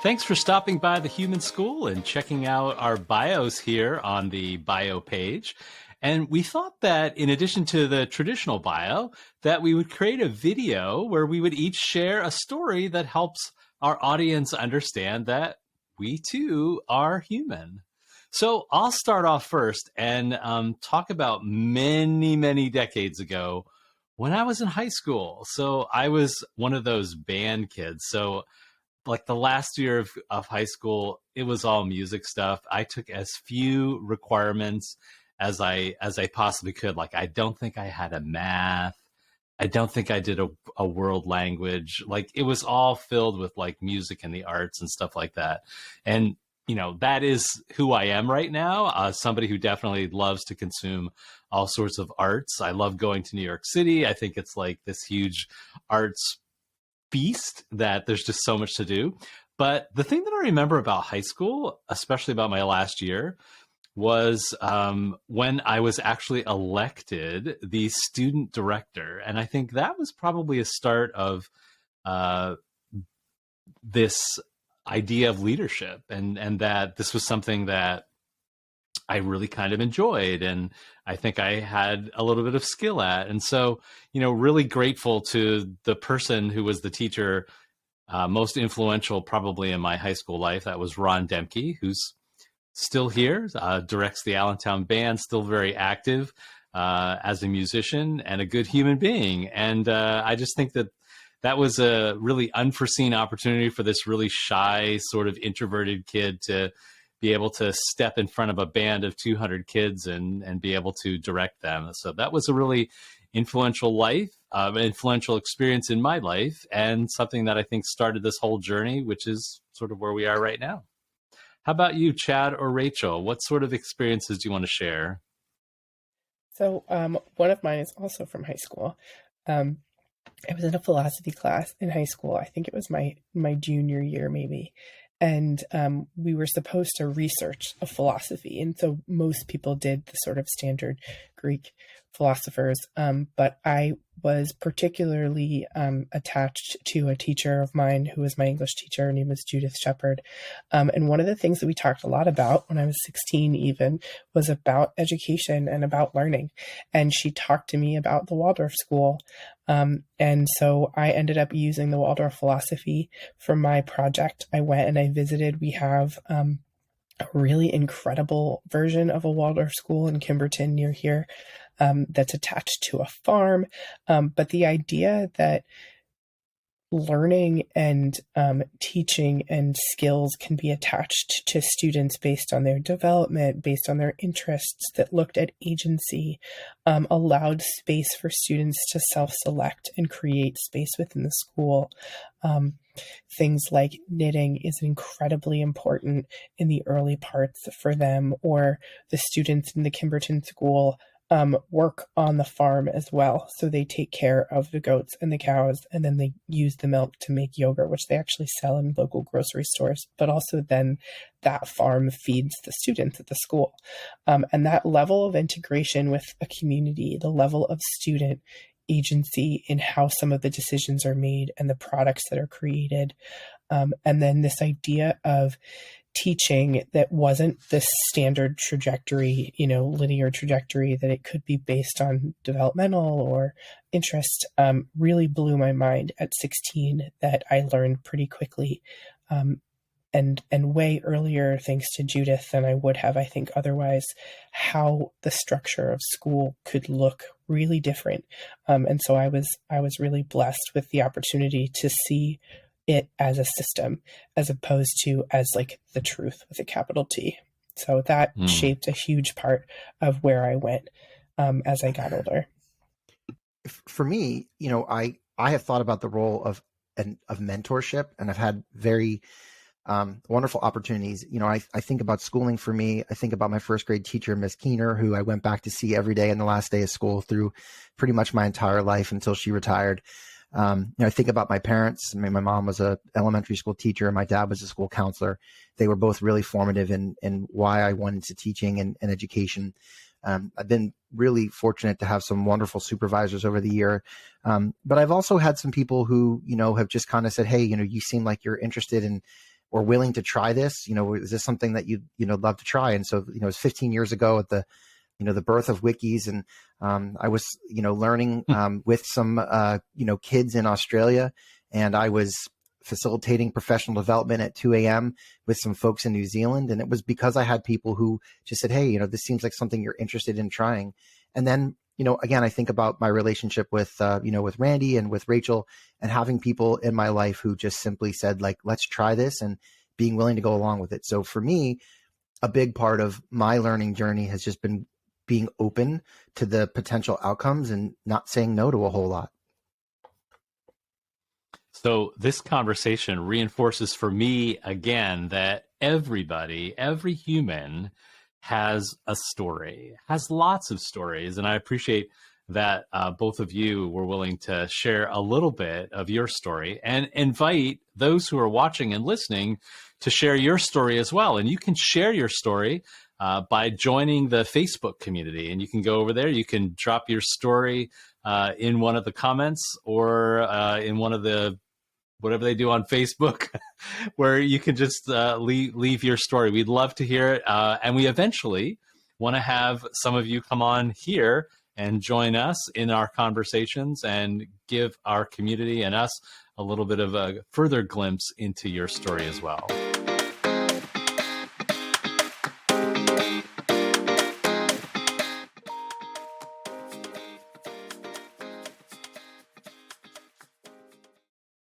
Thanks for stopping by the Human School and checking out our bios here on the bio page. And we thought that in addition to the traditional bio, that we would create a video where we would each share a story that helps our audience understand that we too are human. So I'll start off first and talk about many, many decades ago when I was in high school. So I was one of those band kids. So like the last year of high school, it was all music stuff. I took as few requirements as I possibly could. Like I don't think I had a math. I don't think I did a world language. Like it was all filled with like music and the arts and stuff like that. And that is who I am right now. Somebody who definitely loves to consume all sorts of arts. I love going to New York City. I think it's like this huge arts feast that there's just so much to do. But the thing that I remember about high school, especially about my last year, was when I was actually elected the student director. And I think that was probably a start of this idea of leadership, and that this was something that I really kind of enjoyed, and I think I had a little bit of skill at. And so, really grateful to the person who was the teacher most influential probably in my high school life. That was Ron Demke, who's still here, directs the Allentown Band, still very active as a musician and a good human being. And I just think that was a really unforeseen opportunity for this really shy, sort of introverted kid to be able to step in front of a band of 200 kids and be able to direct them. So that was a really influential experience in my life, and something that I think started this whole journey, which is sort of where we are right now. How about you, Chad or Rachel? What sort of experiences do you want to share? So one of mine is also from high school. I was in a philosophy class in high school. I think it was my junior year, maybe. And we were supposed to research a philosophy. And so most people did the sort of standard Greek philosophers. But I was particularly attached to a teacher of mine who was my English teacher. Her name was Judith Shepard. And one of the things that we talked a lot about when I was 16 even was about education and about learning. And she talked to me about the Waldorf School. And so I ended up using the Waldorf philosophy for my project. I went and I visited. We have a really incredible version of a Waldorf school in Kimberton near here that's attached to a farm. But the idea that learning and teaching and skills can be attached to students based on their development, based on their interests, that looked at agency, allowed space for students to self-select and create space within the school. Things like knitting is incredibly important in the early parts for them, or the students in the Kimberton school work on the farm as well. So they take care of the goats and the cows, and then they use the milk to make yogurt, which they actually sell in local grocery stores. But also then that farm feeds the students at the school. And that level of integration with a community, the level of student agency in how some of the decisions are made and the products that are created. And then this idea of teaching that wasn't this standard trajectory, linear trajectory, that it could be based on developmental or interest, really blew my mind at 16, that I learned pretty quickly, and way earlier, thanks to Judith, than I would have, I think, otherwise, how the structure of school could look really different. And so I was really blessed with the opportunity to see it as a system, as opposed to as like the truth with a capital T. So that shaped a huge part of where I went as I got older. For me, I have thought about the role of mentorship, and I've had very wonderful opportunities. I think about schooling for me. I think about my first grade teacher, Miss Keener, who I went back to see every day in the last day of school through pretty much my entire life until she retired. I think about my parents. My mom was a elementary school teacher, and my dad was a school counselor. They were both really formative in why I went into teaching and education. I've been really fortunate to have some wonderful supervisors over the year. But I've also had some people who, have just kind of said, hey, you seem like you're interested in or willing to try this? Is this something that you love to try? And so, it was 15 years ago at the birth of wikis. And I was, learning with some, kids in Australia, and I was facilitating professional development at 2 a.m. with some folks in New Zealand. And it was because I had people who just said, hey, this seems like something you're interested in trying. And then, again, I think about my relationship with, with Randy and with Rachel, and having people in my life who just simply said, like, let's try this, and being willing to go along with it. So for me, a big part of my learning journey has just been being open to the potential outcomes and not saying no to a whole lot. So this conversation reinforces for me again that everybody, every human has a story, has lots of stories. And I appreciate that both of you were willing to share a little bit of your story, and invite those who are watching and listening to share your story as well. And you can share your story by joining the Facebook community. And you can go over there, you can drop your story in one of the comments, or in one of the whatever they do on Facebook, where you can just leave your story. We'd love to hear it. And we eventually want to have some of you come on here and join us in our conversations and give our community and us a little bit of a further glimpse into your story as well.